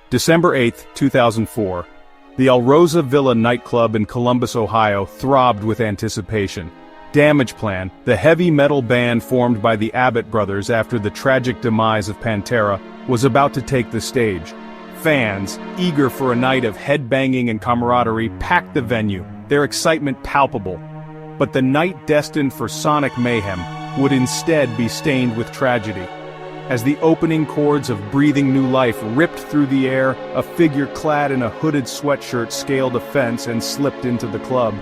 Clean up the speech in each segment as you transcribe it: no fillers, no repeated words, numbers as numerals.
December 8, 2004. The Alrosa Villa nightclub in Columbus, Ohio, throbbed with anticipation. Damageplan, the heavy metal band formed by the Abbott brothers after the tragic demise of Pantera, was about to take the stage. Fans, eager for a night of headbanging and camaraderie, packed the venue, their excitement palpable. But the night destined for sonic mayhem would instead be stained with tragedy. As the opening chords of Breathing New Life ripped through the air, a figure clad in a hooded sweatshirt scaled a fence and slipped into the club.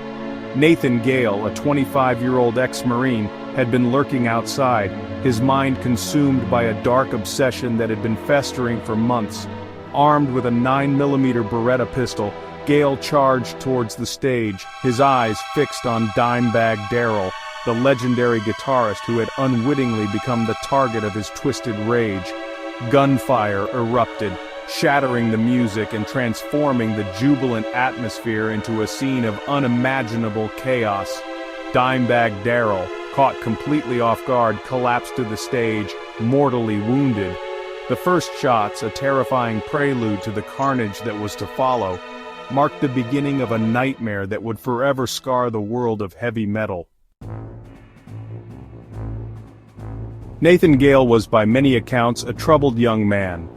Nathan Gale, a 25-year-old ex-Marine, had been lurking outside, his mind consumed by a dark obsession that had been festering for months. Armed with a 9mm Beretta pistol, Gale charged towards the stage, his eyes fixed on Dimebag Darrell, the legendary guitarist who had unwittingly become the target of his twisted rage. Gunfire erupted, shattering the music and transforming the jubilant atmosphere into a scene of unimaginable chaos. Dimebag Darrell, caught completely off guard, collapsed to the stage, mortally wounded. The first shots, a terrifying prelude to the carnage that was to follow, marked the beginning of a nightmare that would forever scar the world of heavy metal. Nathan Gale was by many accounts a troubled young man.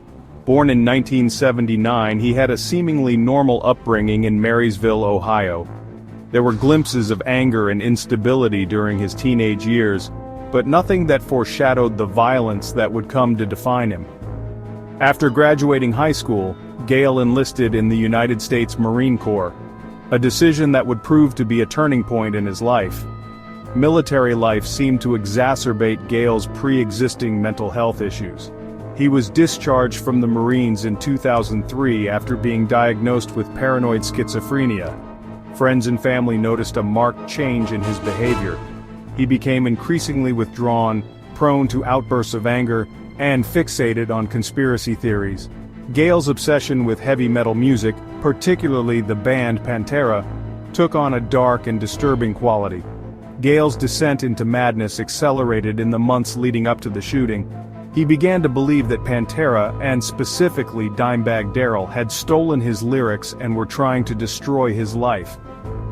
Born in 1979, he had a seemingly normal upbringing in Marysville, Ohio. There were glimpses of anger and instability during his teenage years, but nothing that foreshadowed the violence that would come to define him. After graduating high school, Gale enlisted in the United States Marine Corps, a decision that would prove to be a turning point in his life. Military life seemed to exacerbate Gale's pre-existing mental health issues. He was discharged from the Marines in 2003 after being diagnosed with paranoid schizophrenia. Friends and family noticed a marked change in his behavior. He became increasingly withdrawn, prone to outbursts of anger, and fixated on conspiracy theories. Gale's obsession with heavy metal music, particularly the band Pantera, took on a dark and disturbing quality. Gale's descent into madness accelerated in the months leading up to the shooting. He began to believe that Pantera, and specifically Dimebag Darrell, had stolen his lyrics and were trying to destroy his life.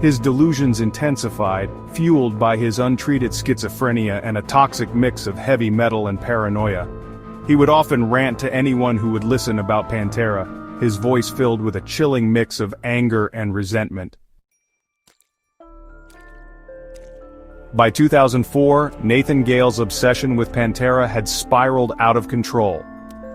His delusions intensified, fueled by his untreated schizophrenia and a toxic mix of heavy metal and paranoia. He would often rant to anyone who would listen about Pantera, his voice filled with a chilling mix of anger and resentment. By 2004, Nathan Gale's obsession with Pantera had spiraled out of control.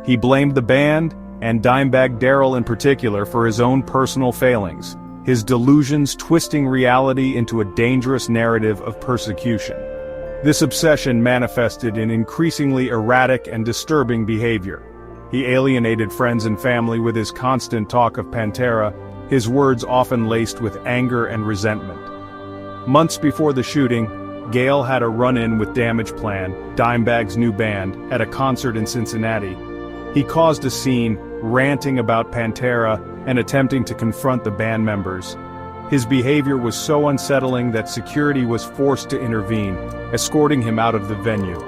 He blamed the band, and Dimebag Darrell in particular, for his own personal failings, his delusions twisting reality into a dangerous narrative of persecution. This obsession manifested in increasingly erratic and disturbing behavior. He alienated friends and family with his constant talk of Pantera, his words often laced with anger and resentment. Months before the shooting, Gale had a run-in with Damageplan, Dimebag's new band, at a concert in Cincinnati. He caused a scene, ranting about Pantera and attempting to confront the band members. His behavior was so unsettling that security was forced to intervene, escorting him out of the venue.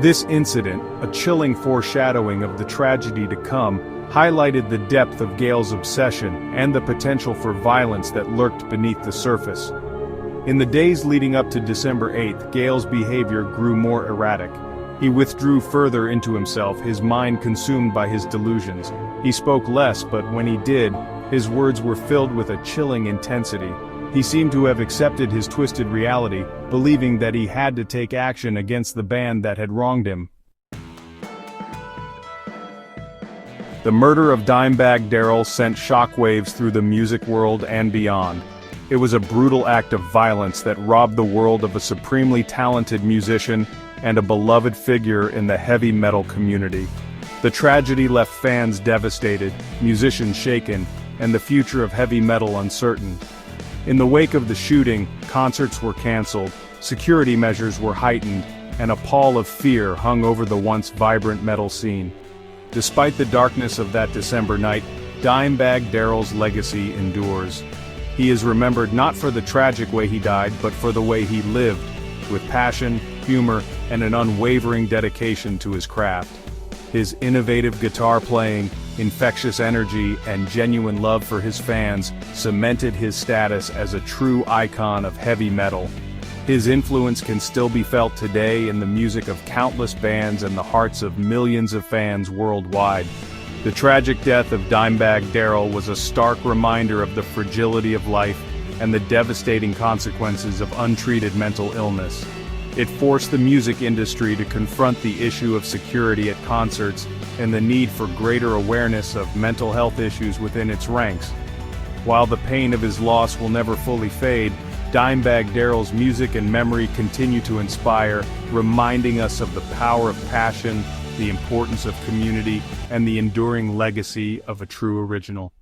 This incident, a chilling foreshadowing of the tragedy to come, highlighted the depth of Gale's obsession and the potential for violence that lurked beneath the surface. In the days leading up to December 8th, Gale's behavior grew more erratic. He withdrew further into himself, his mind consumed by his delusions. He spoke less, but when he did, his words were filled with a chilling intensity. He seemed to have accepted his twisted reality, believing that he had to take action against the band that had wronged him. The murder of Dimebag Darrell sent shockwaves through the music world and beyond. It was a brutal act of violence that robbed the world of a supremely talented musician and a beloved figure in the heavy metal community. The tragedy left fans devastated, musicians shaken, and the future of heavy metal uncertain. In the wake of the shooting, concerts were canceled, security measures were heightened, and a pall of fear hung over the once vibrant metal scene. Despite the darkness of that December night, Dimebag Darrell's legacy endures. He is remembered not for the tragic way he died, but for the way he lived, with passion, humor, and an unwavering dedication to his craft. His innovative guitar playing, infectious energy, and genuine love for his fans cemented his status as a true icon of heavy metal. His influence can still be felt today in the music of countless bands and the hearts of millions of fans worldwide. The tragic death of Dimebag Darrell was a stark reminder of the fragility of life and the devastating consequences of untreated mental illness. It forced the music industry to confront the issue of security at concerts and the need for greater awareness of mental health issues within its ranks. While the pain of his loss will never fully fade, Dimebag Darrell's music and memory continue to inspire, reminding us of the power of passion, the importance of community, and the enduring legacy of a true original.